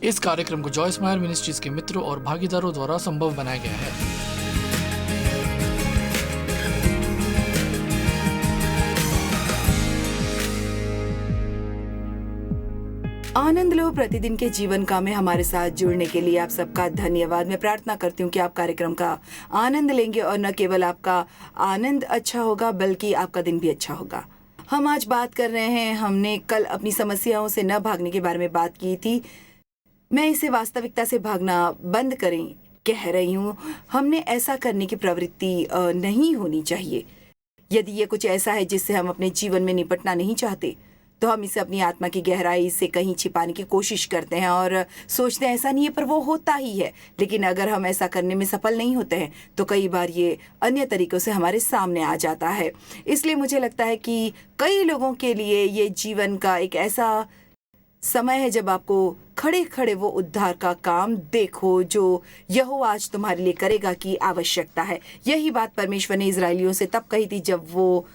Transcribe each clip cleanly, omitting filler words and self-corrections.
इस कार्यक्रम को जॉय स्माइल मिनिस्ट्रीज के मित्रों और भागीदारों द्वारा संभव बनाया गया है। आनंद लो प्रतिदिन के जीवन का में हमारे साथ जुड़ने के लिए आप सबका धन्यवाद। मैं प्रार्थना करती हूँ कि आप कार्यक्रम का आनंद लेंगे और न केवल आपका आनंद अच्छा होगा बल्कि आपका दिन भी अच्छा होगा। हम आज बात कर रहे हैं, हमने कल अपनी समस्याओं से न भागने के बारे में बात की थी। मैं इसे वास्तविकता से भागना बंद करें कह रही हूँ। हमने ऐसा करने की प्रवृत्ति नहीं होनी चाहिए। यदि ये कुछ ऐसा है जिससे हम अपने जीवन में निपटना नहीं चाहते तो हम इसे अपनी आत्मा की गहराई से कहीं छिपाने की कोशिश करते हैं और सोचते हैं ऐसा नहीं है, पर वो होता ही है। लेकिन अगर हम ऐसा करने में सफल नहीं होते हैं तो कई बार ये अन्य तरीकों से हमारे सामने आ जाता है। इसलिए मुझे लगता है कि कई लोगों के लिए ये जीवन का एक ऐसा समय है जब आपको खड़े खड़े वो उद्धार का काम देखो जो यहोवा आज तुम्हारे लिए करेगा की आवश्यकता है। यही बात परमेश्वर ने इजरायलियों से तब कही थी जब वो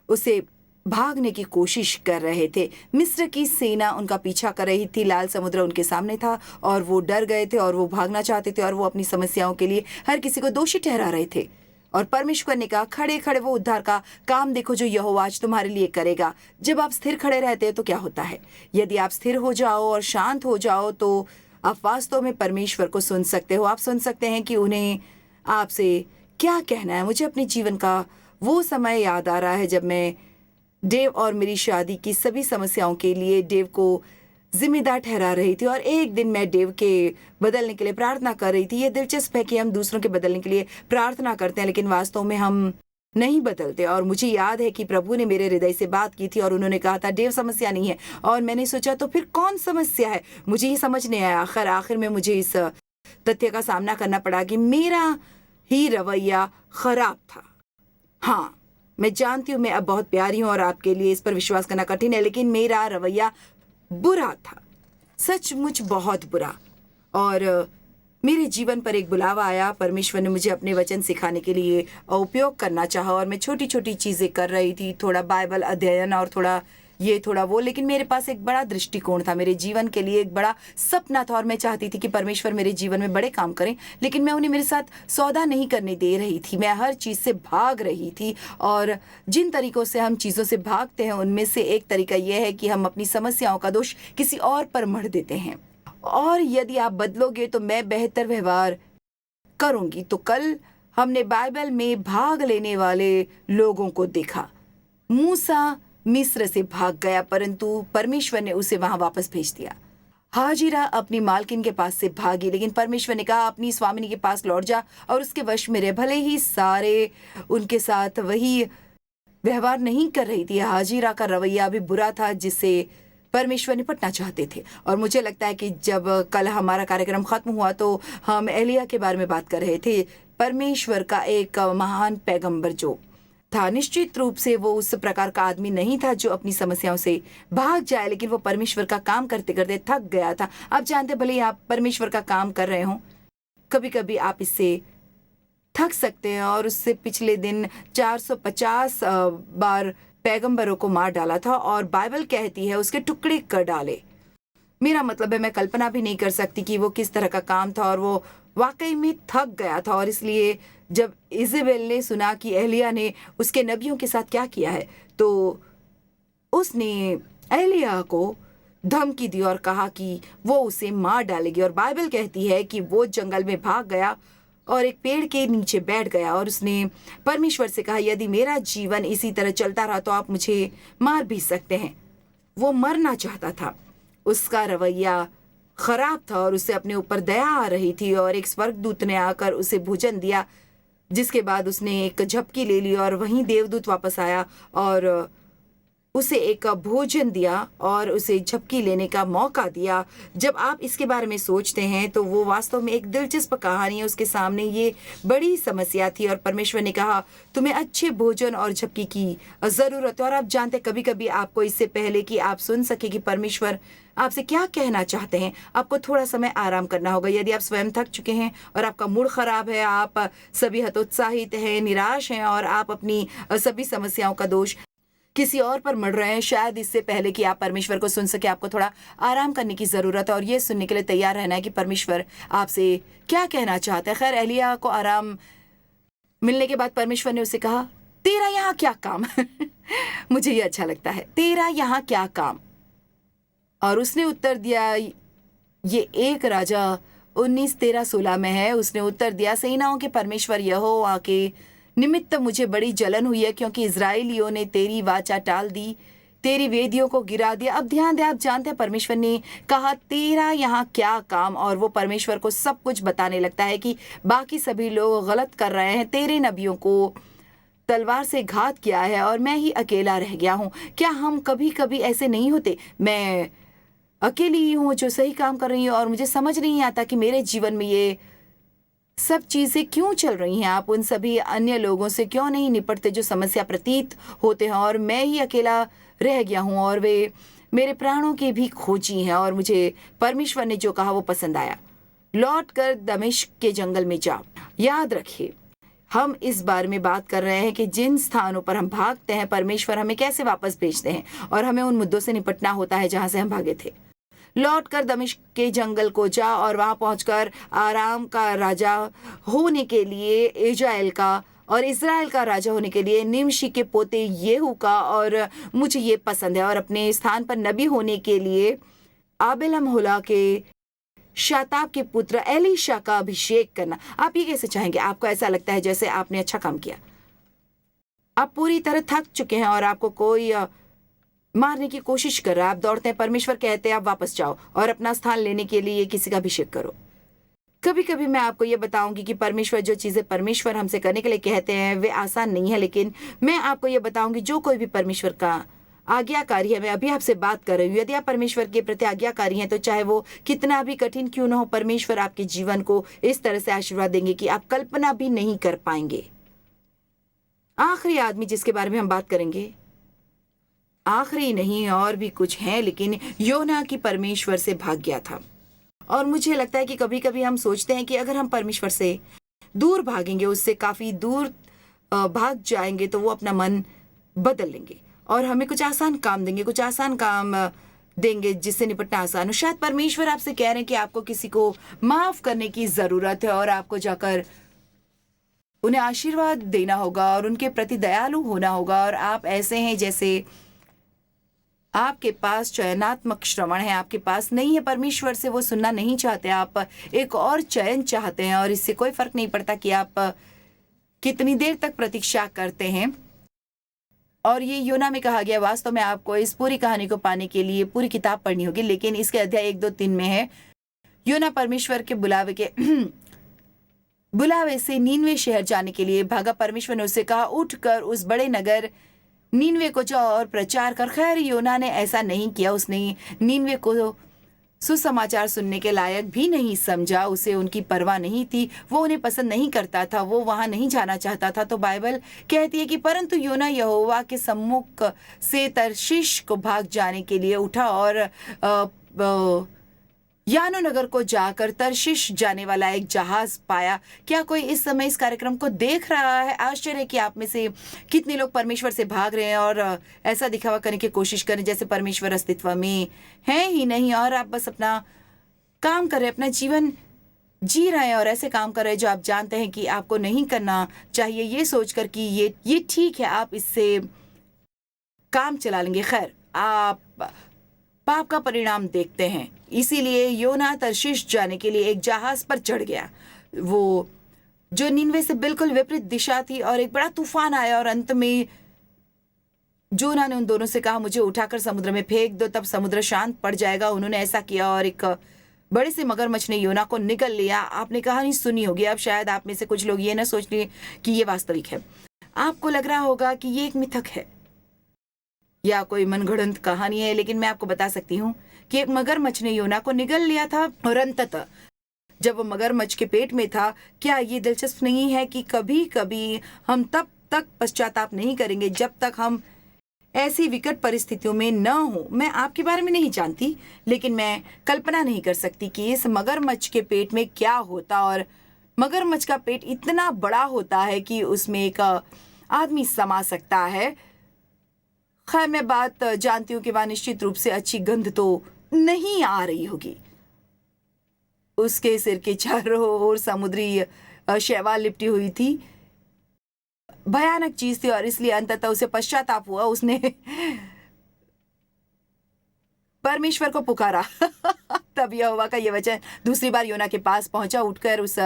उसे भागने की कोशिश कर रहे थे। मिस्र की सेना उनका पीछा कर रही थी, लाल समुद्र उनके सामने था और वो डर गए थे और वो भागना चाहते थे और वो अपनी समस्याओं के लिए हर किसी को दोषी ठहरा रहे थे। और परमेश्वर ने कहा खड़े खड़े वो उद्धार का काम देखो जो यहोवा आज तुम्हारे लिए करेगा। जब आप स्थिर खड़े रहते हैं तो क्या होता है? यदि आप स्थिर हो जाओ और शांत हो जाओ तो आप वास्तव में परमेश्वर को सुन सकते हो। आप सुन सकते हैं कि उन्हें आपसे क्या कहना है। मुझे अपने जीवन का वो समय याद आ रहा है जब मैं डेव और मेरी शादी की सभी समस्याओं के लिए डेव को जिम्मेदार ठहरा रही थी। और एक दिन मैं डेव के बदलने के लिए प्रार्थना कर रही थी। ये दिलचस्प है कि हम दूसरों के बदलने के लिए प्रार्थना करते हैं लेकिन वास्तव में हम नहीं बदलते। और मुझे याद है कि प्रभु ने मेरे हृदय से बात की थी और उन्होंने कहा था डेव समस्या नहीं है। और मैंने सोचा तो फिर कौन समस्या है? मुझे ये समझ नहीं आया। आखिर में मुझे इस तथ्य का सामना करना पड़ा कि मेरा ही रवैया खराब था। हाँ, मैं जानती हूँ मैं अब बहुत प्यारी हूँ और आपके लिए इस पर विश्वास करना कठिन है, लेकिन मेरा रवैया बुरा था, सचमुच बहुत बुरा। और मेरे जीवन पर एक बुलावा आया। परमेश्वर ने मुझे अपने वचन सिखाने के लिए उपयोग करना चाहा और मैं छोटी छोटी चीज़ें कर रही थी, थोड़ा बाइबल अध्ययन और थोड़ा ये थोड़ा वो। लेकिन मेरे पास एक बड़ा दृष्टिकोण था, मेरे जीवन के लिए एक बड़ा सपना था और मैं चाहती थी कि परमेश्वर मेरे जीवन में बड़े काम करें। लेकिन मैं उन्हें मेरे साथ सौदा नहीं करने दे रही थी। मैं हर चीज़ से भाग रही थी। और जिन तरीकों से हम चीज़ों से भागते हैं उनमें से एक तरीका यह है कि हम अपनी समस्याओं का दोष किसी और पर मढ़ देते हैं। और यदि आप बदलोगे तो मैं बेहतर व्यवहार करूँगी। तो कल हमने बाइबल में भाग लेने वाले लोगों को देखा। मूसा मिस्र से भाग गया परंतु परमेश्वर ने उसे वहां वापस भेज दिया। हाजिरा अपनी मालकिन के पास से भागी लेकिन परमेश्वर ने कहा अपनी स्वामिनी के पास लौट जा और उसके वश में रह। भले ही सारे उनके साथ वही व्यवहार नहीं कर रही थी। हाजिरा का रवैया भी बुरा था जिससे परमेश्वर निपटना चाहते थे। और मुझे लगता है कि जब कल हमारा कार्यक्रम खत्म हुआ तो हम एलिया के बारे में बात कर रहे थे। परमेश्वर का एक महान पैगंबर जो था, निश्चित रूप से वो उस प्रकार का आदमी नहीं था जो अपनी समस्याओं से भाग जाए, लेकिन वो परमेश्वर का काम करते करते थक गया था। आप जानते भले ही आप परमेश्वर का काम कर रहे हो, कभी कभी आप इससे थक सकते हैं। और उससे पिछले दिन 450 बार पैगंबरों को मार डाला था और बाइबल कहती है उसके टुकड़े कर डाले। मेरा मतलब है मैं कल्पना भी नहीं कर सकती कि वो किस तरह का काम था और वो वाकई में थक गया था। और इसलिए जब इजेबेल ने सुना कि एलिया ने उसके नबियों के साथ क्या किया है तो उसने एलिया को धमकी दी और कहा कि वो उसे मार डालेगी। और बाइबल कहती है कि वो जंगल में भाग गया और एक पेड़ के नीचे बैठ गया और उसने परमेश्वर से कहा यदि मेरा जीवन इसी तरह चलता रहा तो आप मुझे मार भी सकते हैं। वो मरना चाहता था। उसका रवैया खराब था और उसे अपने ऊपर दया आ रही थी। और एक स्वर्गदूत ने आकर उसे भोजन दिया जिसके बाद उसने एक झपकी ले ली और वहीं देवदूत वापस आया और उसे एक भोजन दिया और उसे झपकी लेने का मौका दिया। जब आप इसके बारे में सोचते हैं तो वो वास्तव में एक दिलचस्प कहानी है। उसके सामने ये बड़ी समस्या थी और परमेश्वर ने कहा तुम्हें अच्छे भोजन और झपकी की ज़रूरत है। और आप जानते कभी कभी आपको इससे पहले कि आप सुन सके कि परमेश्वर आपसे क्या कहना चाहते हैं, आपको थोड़ा समय आराम करना होगा। यदि आप स्वयं थक चुके हैं और आपका मूड खराब है, आप सभी हतोत्साहित हैं, निराश हैं और आप अपनी सभी समस्याओं का दोष किसी और पर मर रहे हैं, शायद इससे पहले कि आप परमेश्वर को सुन सके आपको थोड़ा आराम करने की ज़रूरत है और ये सुनने के लिए तैयार रहना है कि परमेश्वर आपसे क्या कहना चाहता है। खैर, एलिया को आराम मिलने के बाद परमेश्वर ने उसे कहा, तेरा यहाँ क्या काम? मुझे ये अच्छा लगता है, तेरा यहाँ क्या काम? और उसने उत्तर दिया, ये 1 राजा 19:13-16 में है। उसने उत्तर दिया, सेनाओं के परमेश्वर यहोवा के निमित्त मुझे बड़ी जलन हुई है, क्योंकि इज़राइलियों ने तेरी वाचा टाल दी, तेरी वेदियों को गिरा दिया। अब ध्यान दे, आप जानते हैं परमेश्वर ने कहा तेरा यहाँ क्या काम, और वो परमेश्वर को सब कुछ बताने लगता है कि बाकी सभी लोग गलत कर रहे हैं, तेरे नबियों को तलवार से घात किया है और मैं ही अकेला रह गया हूँ। क्या हम कभी कभी ऐसे नहीं होते? मैं अकेली ही हूँ जो सही काम कर रही हूँ और मुझे समझ नहीं आता कि मेरे जीवन में ये सब चीज़ें क्यों चल रही हैं। आप उन सभी अन्य लोगों से क्यों नहीं निपटते जो समस्या प्रतीत होते हैं, और मैं ही अकेला रह गया हूँ और वे मेरे प्राणों के भी खोजी हैं। और मुझे परमेश्वर ने जो कहा वो पसंद आया, लौट कर दमिश्क के जंगल में जा। याद रखिए, हम इस बारे में बात कर रहे हैं कि जिन स्थानों पर हम भागते हैं परमेश्वर हमें कैसे वापस भेजते हैं, और हमें उन मुद्दों से निपटना होता है जहां से हम भागे थे। लौट कर दमिश्क के जंगल को जा और वहां पहुंचकर आराम का राजा होने के लिए इज़राइल का और इज़राइल का राजा होने के लिए निमशी के पोते येहू का, और मुझे ये पसंद है, और अपने स्थान पर नबी होने के लिए आबेलमहोला के शाताब के पुत्र एलीशा का अभिषेक करना। आप ये कैसे चाहेंगे? आपको ऐसा लगता है जैसे आपने अच्छा काम किया, आप पूरी तरह थक चुके हैं और आपको कोई मारने की कोशिश कर रहा है, आप दौड़ते हैं, परमेश्वर कहते हैं आप वापस जाओ और अपना स्थान लेने के लिए किसी का अभिषेक करो। कभी कभी मैं आपको ये बताऊंगी कि परमेश्वर जो चीज़ें परमेश्वर हमसे करने के लिए कहते हैं वे आसान नहीं है, लेकिन मैं आपको ये बताऊंगी जो कोई भी परमेश्वर का आज्ञाकारी है, मैं अभी आपसे बात कर रही हूँ, यदि आप परमेश्वर के प्रति आज्ञाकारी हैं तो चाहे वो कितना भी कठिन क्यों ना हो, परमेश्वर आपके जीवन को इस तरह से आशीर्वाद देंगे कि आप कल्पना भी नहीं कर पाएंगे। आखिरी आदमी जिसके बारे में हम बात करेंगे, आखिरी नहीं और भी कुछ है, लेकिन योना की परमेश्वर से भाग गया था। और मुझे लगता है कि कभी कभी हम सोचते हैं कि अगर हम परमेश्वर से दूर भागेंगे, उससे काफ़ी दूर भाग जाएंगे, तो वो अपना मन बदल लेंगे और हमें कुछ आसान काम देंगे, कुछ आसान काम देंगे जिससे निपटना आसान हो। शायद परमेश्वर आपसे कह रहे हैं कि आपको किसी को माफ़ करने की ज़रूरत है और आपको जाकर उन्हें आशीर्वाद देना होगा और उनके प्रति दयालु होना होगा, और आप ऐसे हैं जैसे आपके पास चयनात्मक श्रवण है, आपके पास नहीं है, परमेश्वर से वो सुनना नहीं चाहते, आप एक और चयन चाहते हैं, और इससे कोई फर्क नहीं पड़ता कि आप कितनी देर तक प्रतीक्षा करते हैं। और ये योना में कहा गया, वास्तव में आपको इस पूरी कहानी को पाने के लिए पूरी किताब पढ़नी होगी, लेकिन इसके अध्याय 1, 2, 3 में है। योना परमेश्वर के बुलावे से नीनवे शहर जाने के लिए भागा। परमेश्वर ने उससे कहा, उठकर उस बड़े नगर नीनवे को जाओ और प्रचार कर। खैर, योना ने ऐसा नहीं किया, उसने नीनवे को सुसमाचार सुनने के लायक भी नहीं समझा, उसे उनकी परवाह नहीं थी, वो उन्हें पसंद नहीं करता था, वो वहां नहीं जाना चाहता था। तो बाइबल कहती है कि परंतु योना यहोवा के सम्मुख से तर्शीश को भाग जाने के लिए उठा और यानो नगर को जाकर तर्शीश जाने वाला एक जहाज पाया। क्या कोई इस समय इस कार्यक्रम को देख रहा है? आश्चर्य कि आप में से कितने लोग परमेश्वर से भाग रहे हैं और ऐसा दिखावा करने की कोशिश करें जैसे परमेश्वर अस्तित्व में है ही नहीं, और आप बस अपना काम कर रहे हैं, अपना जीवन जी रहे हैं और ऐसे काम कर रहे हैं जो आप जानते हैं कि आपको नहीं करना चाहिए, ये सोचकर कि ये ठीक है, आप इससे काम चला लेंगे। खैर, आप पाप का परिणाम देखते हैं। इसीलिए योना तर्शीश जाने के लिए एक जहाज पर चढ़ गया, वो जो नीनवे से बिल्कुल विपरीत दिशा थी, और एक बड़ा तूफान आया और अंत में योना ने उन दोनों से कहा, मुझे उठाकर समुद्र में फेंक दो, तब समुद्र शांत पड़ जाएगा। उन्होंने ऐसा किया और एक बड़े से मगरमच्छ ने योना को निगल लिया। आपने कहानी सुनी होगी, अब शायद आप में से कुछ लोग ये ना सोच लें कि ये वास्तविक है। आपको लग रहा होगा कि ये एक मिथक है या कोई मनगढ़ंत कहानी है, लेकिन मैं आपको बता सकती हूँ कि एक मगरमच्छ ने योना को निगल लिया था, और अंततः जब वो मगरमच्छ के पेट में था, क्या ये दिलचस्प नहीं है कि कभी कभी हम तब तक पश्चाताप नहीं करेंगे जब तक हम ऐसी विकट परिस्थितियों में न हो। मैं आपके बारे में नहीं जानती, लेकिन मैं कल्पना नहीं कर सकती कि इस मगरमच्छ के पेट में क्या होता, और मगरमच्छ का पेट इतना बड़ा होता है कि उसमें एक आदमी समा सकता है। खैर, मैं बात जानती हूँ कि वहाँ निश्चित रूप से अच्छी गंध तो नहीं आ रही होगी। उसके सिर के चारों ओर समुद्री शैवाल लिपटी हुई थी। भयानक चीज थी और इसलिए अंततः उसे पश्चाताप हुआ। उसने परमेश्वर को पुकारा। तब यहोवा का ये वचन दूसरी बार योना के पास पहुंचा, उठकर उस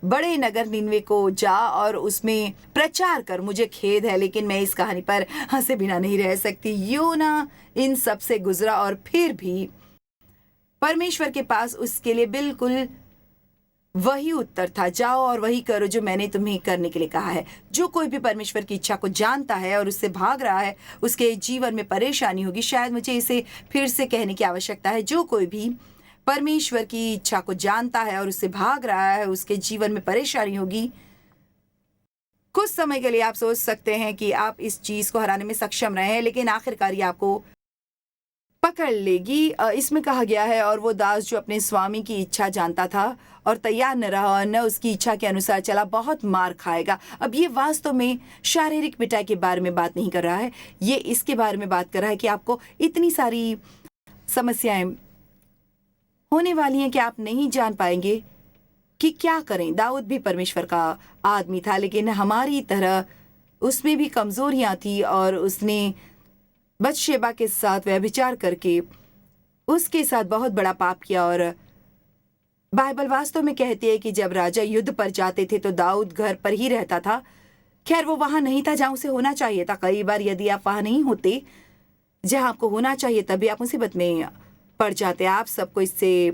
बड़े नगर निनवे को जा और उसमें प्रचार कर, मुझे खेद है लेकिन मैं इस कहानी पर हंसे बिना नहीं रह सकती। योना इन सब से गुजरा और फिर भी परमेश्वर के पास उसके लिए बिल्कुल वही उत्तर था, जाओ और वही करो जो मैंने तुम्हें करने के लिए कहा है। जो कोई भी परमेश्वर की इच्छा को जानता है और उससे भाग रहा है, उसके जीवन में परेशानी होगी। शायद मुझे इसे फिर से कहने की आवश्यकता है। जो कोई भी परमेश्वर की इच्छा को जानता है और उससे भाग रहा है, उसके जीवन में परेशानी होगी। कुछ समय के लिए आप सोच सकते हैं कि आप इस चीज को हराने में सक्षम रहे हैं, लेकिन आखिरकार ये आपको पकड़ लेगी। इसमें कहा गया है, और वो दास जो अपने स्वामी की इच्छा जानता था और तैयार न रहा और न उसकी इच्छा के अनुसार चला, बहुत मार खाएगा। अब ये वास्तव में शारीरिक पिटाई के बारे में बात नहीं कर रहा है, ये इसके बारे में बात कर रहा है कि आपको इतनी सारी समस्याएं होने वाली हैं कि आप नहीं जान पाएंगे कि क्या करें। दाऊद भी परमेश्वर का आदमी था, लेकिन हमारी तरह उसमें भी कमजोरियां थी और उसने बतशेबा के साथ व्यभिचार करके उसके साथ बहुत बड़ा पाप किया। और बाइबल वास्तव में कहती है कि जब राजा युद्ध पर जाते थे तो दाऊद घर पर ही रहता था। खैर, वो वहां नहीं था जहां उसे होना चाहिए था। कई बार यदि आप वहां नहीं होते जहां आपको होना चाहिए, तभी आप मुसीबत में पड़ जाते। आप सबको इससे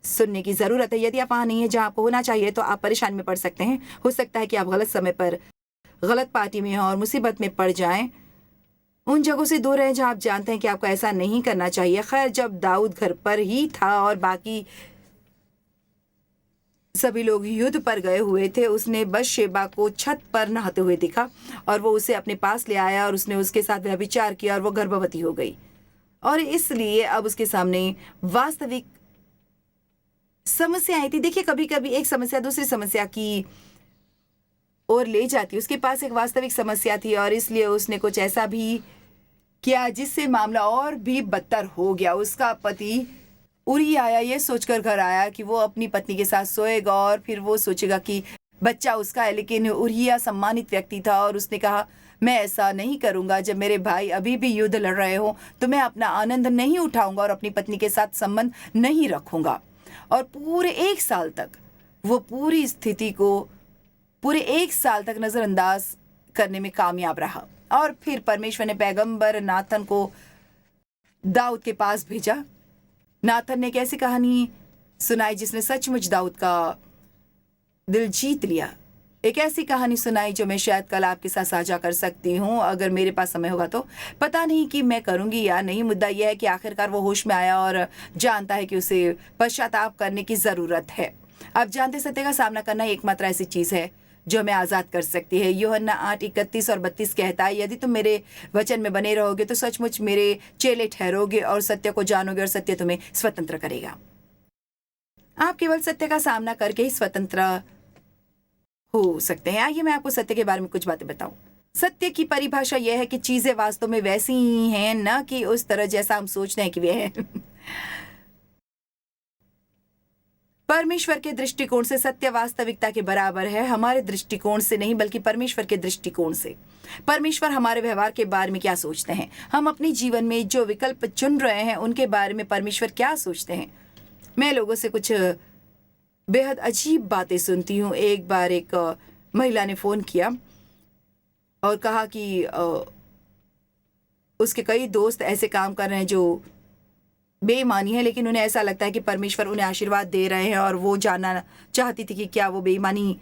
सुनने की जरूरत है। यदि आप वहां नहीं है जहां आपको होना चाहिए तो आप परेशानी में पड़ सकते हैं। हो सकता है कि आप गलत समय पर गलत पार्टी में हो और मुसीबत में पड़ जाएं। उन जगहों से दूर रहें जहां आप जानते हैं कि आपको ऐसा नहीं करना चाहिए। खैर, जब दाऊद घर पर ही था और बाकी सभी लोग युद्ध पर गए हुए थे, उसने बतशेबा को छत पर नहाते हुए देखा और वो उसे अपने पास ले आया और उसने उसके साथ व्यभिचार किया और वो गर्भवती हो गई। और इसलिए अब उसके सामने वास्तविक समस्या आई थी। देखिए, कभी कभी एक समस्या दूसरी समस्या की ओर ले जाती। उसके पास एक वास्तविक समस्या थी और इसलिए उसने कुछ ऐसा भी किया जिससे मामला और भी बदतर हो गया। उसका पति उरी आया, ये सोचकर घर आया कि वो अपनी पत्नी के साथ सोएगा और फिर वो सोचेगा कि बच्चा उसका है। लेकिन उरिया सम्मानित व्यक्ति था और उसने कहा, मैं ऐसा नहीं करूंगा। जब मेरे भाई अभी भी युद्ध लड़ रहे हो तो मैं अपना आनंद नहीं उठाऊंगा और अपनी पत्नी के साथ संबंध नहीं रखूंगा। और पूरे 1 साल तक वो पूरी स्थिति को पूरे 1 साल तक नजरअंदाज करने में कामयाब रहा। और फिर परमेश्वर ने पैगंबर नाथन को दाऊद के पास भेजा। नाथन ने एक ऐसी कहानी सुनाई जिसने सचमुच दाऊद का दिल जीत लिया। एक ऐसी कहानी सुनाई जो मैं शायद कल आपके साथ साझा कर सकती हूँ, अगर मेरे पास समय होगा तो। पता नहीं कि मैं करूँगी या नहीं। मुद्दा यह है कि आखिरकार वो होश में आया और जानता है कि उसे पश्चाताप करने की ज़रूरत है। आप जानते, सत्य का सामना करना एकमात्र ऐसी चीज़ है जो हमें आज़ाद कर सकती है। यूहन्ना 8:31 और 32 कहता है, यदि तुम मेरे वचन में बने रहोगे तो सचमुच मेरे चेले ठहरोगे और सत्य को जानोगे और सत्य तुम्हें स्वतंत्र करेगा। आप केवल सत्य का सामना करके ही स्वतंत्र हो सकते हैं। आइए मैं आपको सत्य के बारे में कुछ बातें बताऊं। सत्य की परिभाषा यह है कि चीजें वास्तव में वैसी ही हैं, न कि उस तरह जैसा हम सोचते हैं कि वे हैं। परमेश्वर के दृष्टिकोण से सत्य वास्तविकता के बराबर है। हमारे दृष्टिकोण से नहीं, बल्कि परमेश्वर के दृष्टिकोण से। परमेश्वर हमारे व्यवहार के बारे में क्या सोचते हैं, हम अपने जीवन में जो विकल्प चुन रहे हैं उनके बारे में परमेश्वर क्या सोचते हैं। मैं लोगों से कुछ बेहद अजीब बातें सुनती हूँ। एक बार एक महिला ने फ़ोन किया और कहा कि उसके कई दोस्त ऐसे काम कर रहे हैं जो बेईमानी है, लेकिन उन्हें ऐसा लगता है कि परमेश्वर उन्हें आशीर्वाद दे रहे हैं और वो जानना चाहती थी कि क्या वो बेईमानी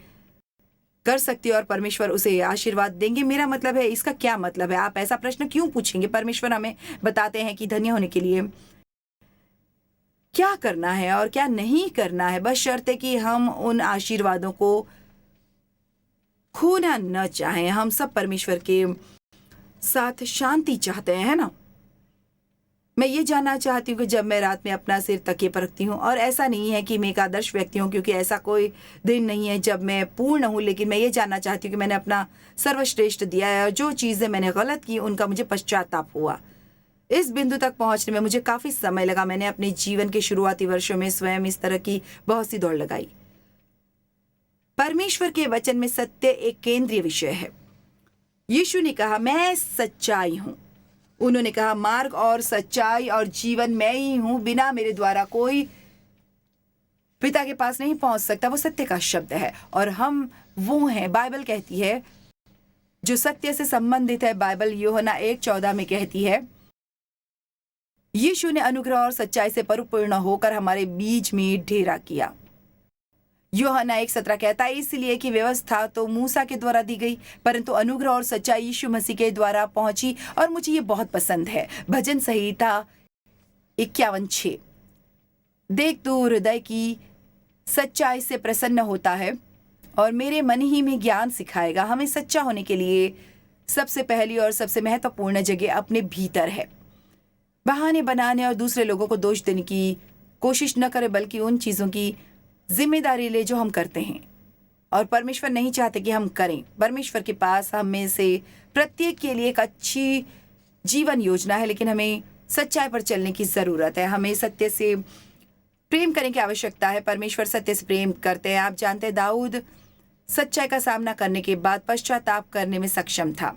कर सकती है और परमेश्वर उसे आशीर्वाद देंगे। मेरा मतलब है, इसका क्या मतलब है? आप ऐसा प्रश्न क्यों पूछेंगे? परमेश्वर हमें बताते हैं कि धन्य होने के लिए क्या करना है और क्या नहीं करना है, बशर्ते कि हम उन आशीर्वादों को खोना न चाहें। हम सब परमेश्वर के साथ शांति चाहते हैं, है ना? मैं ये जानना चाहती हूँ कि जब मैं रात में अपना सिर तकिए पर रखती हूँ, और ऐसा नहीं है कि मैं एक आदर्श व्यक्ति हूँ, क्योंकि ऐसा कोई दिन नहीं है जब मैं पूर्ण हूँ, लेकिन मैं ये जानना चाहती हूँ कि मैंने अपना सर्वश्रेष्ठ दिया है और जो चीज़ें मैंने गलत की उनका मुझे पश्चाताप हुआ। इस बिंदु तक पहुँचने में मुझे काफ़ी समय लगा। मैंने अपने जीवन के शुरुआती वर्षों में स्वयं इस तरह की बहुत सी दौड़ लगाई। परमेश्वर के वचन में सत्य एक केंद्रीय विषय है। यीशु ने कहा, मैं सच्चाई हूँ। उन्होंने कहा, मार्ग और सच्चाई और जीवन मैं ही हूँ, बिना मेरे द्वारा कोई पिता के पास नहीं पहुंच सकता। वो सत्य का शब्द है और हम वो हैं। बाइबल कहती है जो सत्य से संबंधित है। बाइबल यूहन्ना 1:14 में कहती है, यीशु ने अनुग्रह और सच्चाई से परिपूर्ण होकर हमारे बीच में डेरा किया। यूहन्ना 1:17 कहता है, इसलिए कि व्यवस्था तो मूसा के द्वारा दी गई, परंतु अनुग्रह और सच्चाई यीशु मसीह के द्वारा पहुंची। और मुझे ये बहुत पसंद है। भजन संहिता 51:6, देख तू हृदय की सच्चाई से प्रसन्न होता है और मेरे मन ही में ज्ञान सिखाएगा। हमें सच्चा होने के लिए सबसे पहली और सबसे महत्वपूर्ण जगह अपने भीतर है। बहाने बनाने और दूसरे लोगों को दोष देने की कोशिश न करें, बल्कि उन चीज़ों की जिम्मेदारी ले जो हम करते हैं और परमेश्वर नहीं चाहते कि हम करें। परमेश्वर के पास हम में से प्रत्येक के लिए एक अच्छी जीवन योजना है, लेकिन हमें सच्चाई पर चलने की ज़रूरत है। हमें सत्य से प्रेम करने की आवश्यकता है। परमेश्वर सत्य से प्रेम करते हैं। आप जानते हैं, दाऊद सच्चाई का सामना करने के बाद पश्चाताप करने में सक्षम था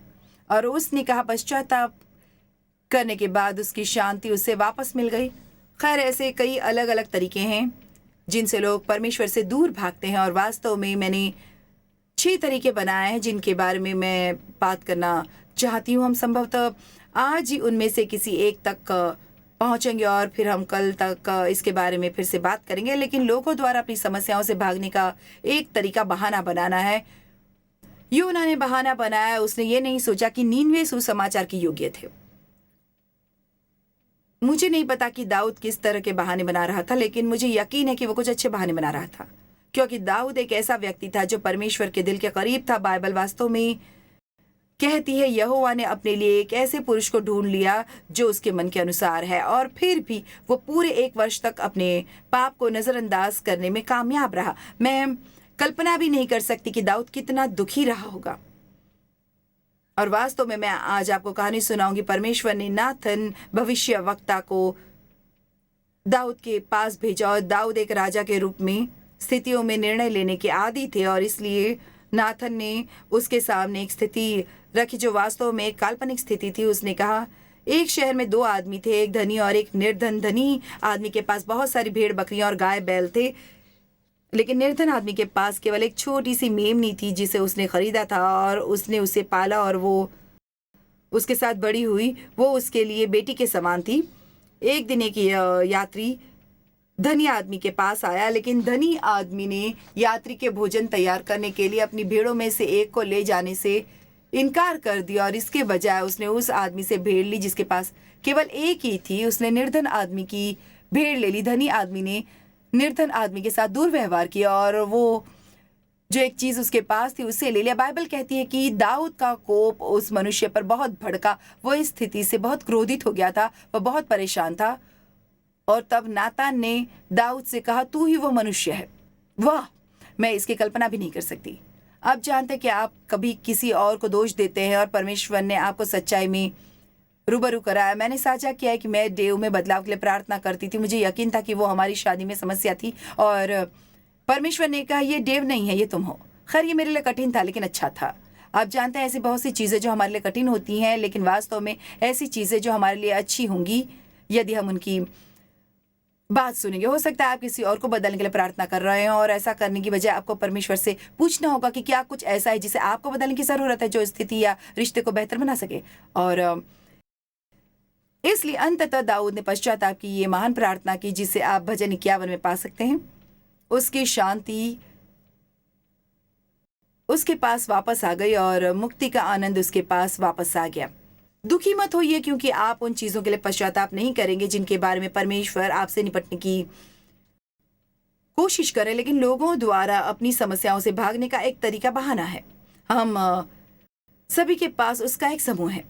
और उसने कहा, पश्चाताप करने के बाद उसकी शांति उसे वापस मिल गई। खैर, ऐसे कई अलग अलग तरीके हैं जिनसे लोग परमेश्वर से दूर भागते हैं और वास्तव में मैंने 6 तरीके बनाए हैं जिनके बारे में मैं बात करना चाहती हूँ। हम संभवतः आज ही उनमें से किसी एक तक पहुँचेंगे और फिर हम कल तक इसके बारे में फिर से बात करेंगे। लेकिन लोगों द्वारा अपनी समस्याओं से भागने का एक तरीका बहाना बनाना है। यूना ने बहाना बनाया। उसने ये नहीं सोचा कि नीनवे सुसमाचार के योग्य थे। मुझे नहीं पता कि दाऊद किस तरह के बहाने बना रहा था, लेकिन मुझे यकीन है कि वो कुछ अच्छे बहाने बना रहा था, क्योंकि दाऊद एक ऐसा व्यक्ति था जो परमेश्वर के दिल के करीब था। बाइबल वास्तव में कहती है, यहोवा ने अपने लिए एक ऐसे पुरुष को ढूंढ लिया जो उसके मन के अनुसार है। और फिर भी वो पूरे 1 वर्ष तक अपने पाप को नजरअंदाज करने में कामयाब रहा। मैं कल्पना भी नहीं कर सकती कि दाऊद कितना दुखी रहा होगा। और वास्तव में मैं आज आपको कहानी सुनाऊंगी। परमेश्वर ने नाथन भविष्यवक्ता को दाऊद के पास भेजा और दाऊद एक राजा के रूप में स्थितियों में निर्णय लेने के आदी थे और इसलिए नाथन ने उसके सामने एक स्थिति रखी जो वास्तव में एक काल्पनिक स्थिति थी। उसने कहा, एक शहर में 2 आदमी थे, एक धनी और एक निर्धन। धनी आदमी के पास बहुत सारी भेड़ बकरियां और गाय बैल थे, लेकिन निर्धन आदमी के पास केवल एक छोटी सी मेमनी थी जिसे उसने खरीदा था और उसने उसे पाला और वो उसके साथ बड़ी हुई। वो उसके लिए बेटी के समान थी। एक दिन एक यात्री धनी आदमी के पास आया, लेकिन धनी आदमी ने यात्री के भोजन तैयार करने के लिए अपनी भेड़ों में से एक को ले जाने से इनकार कर दिया और इसके बजाय उसने उस आदमी से भेड़ ली जिसके पास केवल एक ही थी। उसने निर्धन आदमी की भेड़ ले ली। धनी आदमी ने निर्धन आदमी के साथ दुर्व्यवहार किया और वो जो एक चीज उसके पास थी उसे ले लिया। बाइबल कहती है कि दाऊद का कोप उस मनुष्य पर बहुत भड़का। वो इस स्थिति से बहुत क्रोधित हो गया था। वह बहुत परेशान था और तब नातान ने दाऊद से कहा, तू ही वो मनुष्य है। वाह, मैं इसकी कल्पना भी नहीं कर सकती। आप जानते हैं कि आप कभी किसी और को दोष देते हैं और परमेश्वर ने आपको सच्चाई में रूबरू कराया। मैंने साझा किया है कि मैं डेव में बदलाव के लिए प्रार्थना करती थी। मुझे यकीन था कि वो हमारी शादी में समस्या थी और परमेश्वर ने कहा, ये डेव नहीं है, ये तुम हो। खैर, ये मेरे लिए कठिन था लेकिन अच्छा था। आप जानते हैं, ऐसी बहुत सी चीज़ें जो हमारे लिए कठिन होती हैं, लेकिन वास्तव में ऐसी चीज़ें जो हमारे लिए अच्छी होंगी यदि हम उनकी बात सुनेंगे। हो सकता है आप किसी और को बदलने के लिए प्रार्थना कर रहे हैं और ऐसा करने की बजाय आपको परमेश्वर से पूछना होगा कि क्या कुछ ऐसा है जिसे आपको बदलने की ज़रूरत है जो स्थिति या रिश्ते को बेहतर बना सके। और इसलिए अंततः दाऊद ने पश्चाताप की ये महान प्रार्थना की जिसे आप भजन 51 में पा सकते हैं। उसकी शांति उसके पास वापस आ गई और मुक्ति का आनंद उसके पास वापस आ गया। दुखी मत होइए क्योंकि आप उन चीज़ों के लिए पश्चाताप नहीं करेंगे जिनके बारे में परमेश्वर आपसे निपटने की कोशिश करे, लेकिन लोगों द्वारा अपनी समस्याओं से भागने का एक तरीका बहाना है। हम सभी के पास उसका एक समूह है।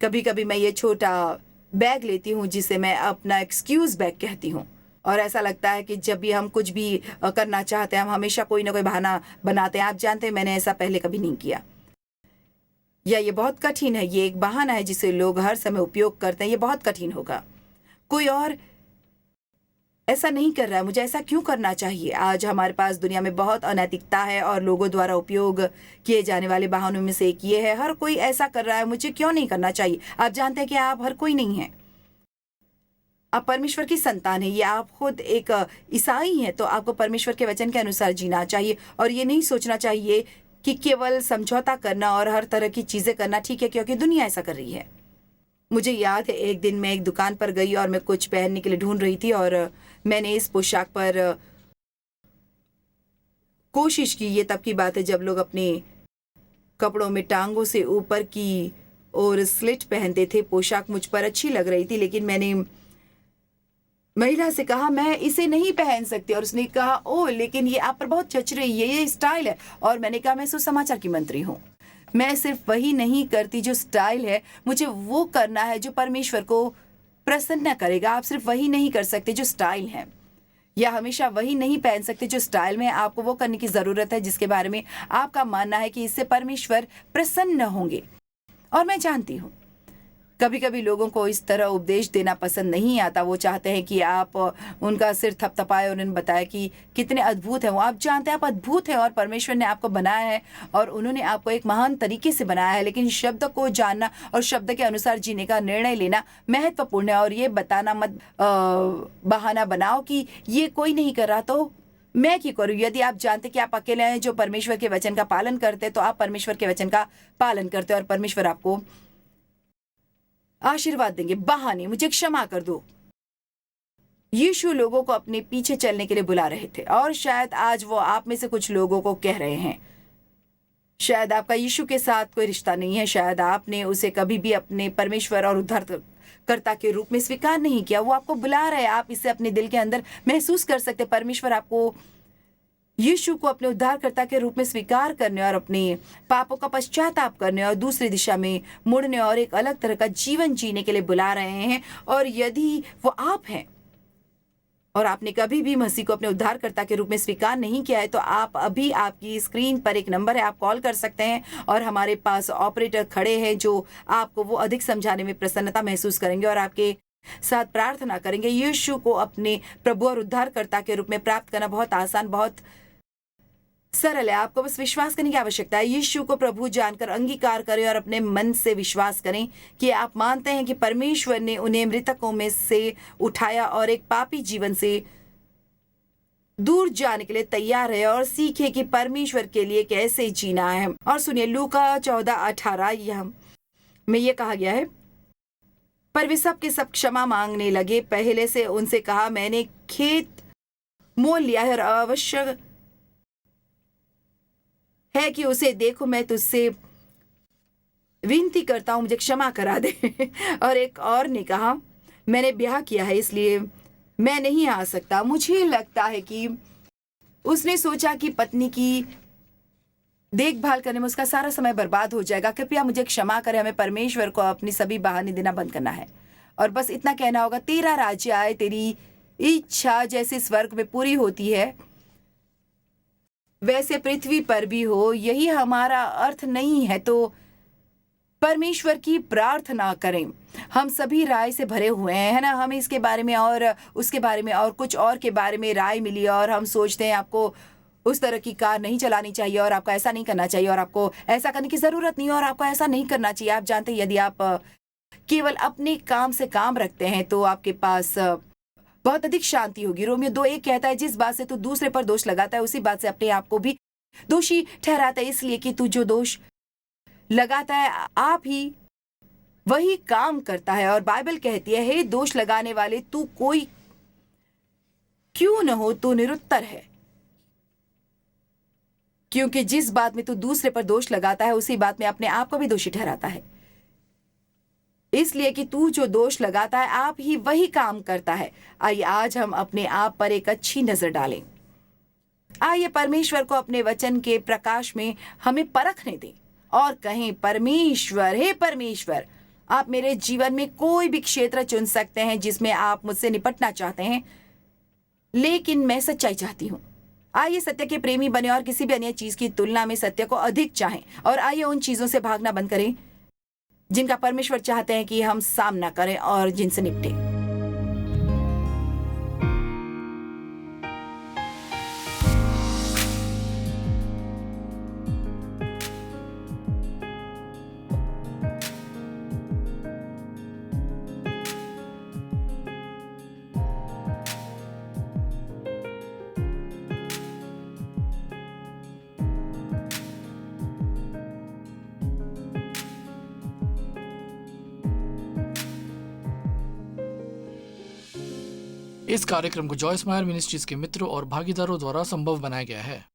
कभी कभी मैं ये छोटा बैग लेती हूँ जिसे मैं अपना एक्सक्यूज़ बैग कहती हूँ। और ऐसा लगता है कि जब भी हम कुछ भी करना चाहते हैं, हम हमेशा कोई ना कोई बहाना बनाते हैं। आप जानते हैं, मैंने ऐसा पहले कभी नहीं किया, या ये बहुत कठिन है। ये एक बहाना है जिसे लोग हर समय उपयोग करते हैं। ये बहुत कठिन होगा। कोई और ऐसा नहीं कर रहा है, मुझे ऐसा क्यों करना चाहिए? आज हमारे पास दुनिया में बहुत अनैतिकता है और लोगों द्वारा उपयोग किए जाने वाले बहानों में से एक ये है, हर कोई ऐसा कर रहा है, मुझे क्यों नहीं करना चाहिए? आप जानते हैं कि आप हर कोई नहीं हैं। आप परमेश्वर की संतान है। ये आप खुद एक ईसाई हैं, तो आपको परमेश्वर के वचन के अनुसार जीना चाहिए और ये नहीं सोचना चाहिए कि केवल समझौता करना और हर तरह की चीज़ें करना ठीक है क्योंकि दुनिया ऐसा कर रही है। मुझे याद है, एक दिन मैं एक दुकान पर गई और मैं कुछ पहनने के लिए ढूंढ रही थी और मैंने इस पोशाक पर कोशिश की। ये तब की बात है जब लोग अपने कपड़ों में टांगों से ऊपर की और स्लिट पहनते थे। पोशाक मुझ पर अच्छी लग रही थी, लेकिन मैंने महिला से कहा मैं इसे नहीं पहन सकती और उसने कहा ओह, लेकिन ये आप पर बहुत जच रही है, ये स्टाइल है। और मैंने कहा मैं सुसमाचार की मंत्री हूँ, मैं सिर्फ वही नहीं करती जो स्टाइल है, मुझे वो करना है जो परमेश्वर को प्रसन्न करेगा। आप सिर्फ वही नहीं कर सकते जो स्टाइल है, या हमेशा वही नहीं पहन सकते जो स्टाइल में। आपको वो करने की ज़रूरत है जिसके बारे में आपका मानना है कि इससे परमेश्वर प्रसन्न होंगे। और मैं जानती हूँ कभी कभी लोगों को इस तरह उपदेश देना पसंद नहीं आता। वो चाहते हैं कि आप उनका सिर थपथपाए और उन्हें बताए कि कितने अद्भुत हैं वो। आप जानते हैं आप अद्भुत हैं और परमेश्वर ने आपको बनाया है और उन्होंने आपको एक महान तरीके से बनाया है। लेकिन शब्द को जानना और शब्द के अनुसार जीने का निर्णय लेना महत्वपूर्ण है। और ये बताना मत बहाना बनाओ कि ये कोई नहीं कर रहा तो मैं क्यों करूं। यदि आप जानते कि आप अकेले हैं जो परमेश्वर के वचन का पालन करते, तो आप परमेश्वर के वचन का पालन करते और परमेश्वर आपको आशीर्वाद देंगे। बहाने, मुझे क्षमा कर दो। यीशु लोगों को अपने पीछे चलने के लिए बुला रहे थे और शायद आज वो आप में से कुछ लोगों को कह रहे हैं, शायद आपका यीशु के साथ कोई रिश्ता नहीं है, शायद आपने उसे कभी भी अपने परमेश्वर और उद्धारकर्ता के रूप में स्वीकार नहीं किया। वो आपको बुला रहे हैं, आप इसे अपने दिल के अंदर महसूस कर सकते। परमेश्वर आपको यीशु को अपने उद्धारकर्ता के रूप में स्वीकार करने और अपने पापों का पश्चाताप करने और दूसरी दिशा में मुड़ने और एक अलग तरह का जीवन जीने के लिए बुला रहे हैं। और यदि वो आप हैं और आपने कभी भी मसीह को अपने उद्धारकर्ता के रूप में स्वीकार नहीं किया है, तो आप अभी, आपकी स्क्रीन पर एक नंबर है, आप कॉल कर सकते हैं और हमारे पास ऑपरेटर खड़े हैं जो आपको वो अधिक समझाने में प्रसन्नता महसूस करेंगे और आपके साथ प्रार्थना करेंगे। यीशु को अपने प्रभु और उद्धारकर्ता के रूप में प्राप्त करना बहुत आसान, बहुत सरल है। आपको बस विश्वास करने की आवश्यकता है। यीशु को प्रभु जानकर अंगीकार करें और अपने मन से विश्वास करें कि आप मानते हैं कि परमेश्वर ने उन्हें मृतकों में से उठाया और एक पापी जीवन से दूर जाने के लिए तैयार है और सीखे कि परमेश्वर के लिए कैसे जीना है। और सुनिए लूका 14:18 में ये कहा गया है, पर वे सब के सब क्षमा मांगने लगे। पहले से उनसे कहा, मैंने खेत मोल लिया है और अवश्य है कि उसे देखो, मैं तुझसे विनती करता हूं मुझे क्षमा करा दे। और एक और ने कहा, मैंने ब्याह किया है इसलिए मैं नहीं आ सकता। मुझे लगता है कि उसने सोचा कि पत्नी की देखभाल करने में उसका सारा समय बर्बाद हो जाएगा। कृपया मुझे क्षमा करें, हमें परमेश्वर को अपनी सभी बहाने देना बंद करना है और बस इतना कहना होगा, तेरा राज्य आए, तेरी इच्छा जैसे स्वर्ग में पूरी होती है वैसे पृथ्वी पर भी हो। यही हमारा अर्थ नहीं है तो परमेश्वर की प्रार्थना करें। हम सभी राय से भरे हुए हैं, है ना। हमें इसके बारे में और उसके बारे में और कुछ और के बारे में राय मिली और हम सोचते हैं आपको उस तरह की कार नहीं चलानी चाहिए और आपको ऐसा नहीं करना चाहिए और आपको ऐसा करने की ज़रूरत नहीं और आपको ऐसा नहीं करना चाहिए। आप जानते हैं यदि आप केवल अपने काम से काम रखते हैं तो आपके पास बहुत अधिक शांति होगी। रोमियो 2:1 कहता है, जिस बात से तू दूसरे पर दोष लगाता है उसी बात से अपने आप को भी दोषी ठहराता है, इसलिए कि तू जो दोष लगाता है आप ही वही काम करता है। और बाइबल कहती है, हे दोष लगाने वाले, तू कोई क्यों न हो तू निरुत्तर है, क्योंकि जिस बात में तू दूसरे पर दोष लगाता है उसी बात में अपने आप को भी दोषी ठहराता है। इसलिए कि तू जो दोष लगाता है आप ही वही काम करता है। आइए आज हम अपने आप पर एक अच्छी नजर डालें। आइए परमेश्वर को अपने वचन के प्रकाश में हमें परखने दें और कहें, परमेश्वर, हे परमेश्वर, आप मेरे जीवन में कोई भी क्षेत्र चुन सकते हैं जिसमें आप मुझसे निपटना चाहते हैं, लेकिन मैं सच्चाई चाहती हूँ। आइए सत्य के प्रेमी बने और किसी भी अन्य चीज की तुलना में सत्य को अधिक चाहें, और आइए उन चीजों से भागना बंद करें जिनका परमेश्वर चाहते हैं कि हम सामना करें और जिनसे निपटें। इस कार्यक्रम को जॉयस मायर मिनिस्ट्रीज के मित्रों और भागीदारों द्वारा संभव बनाया गया है।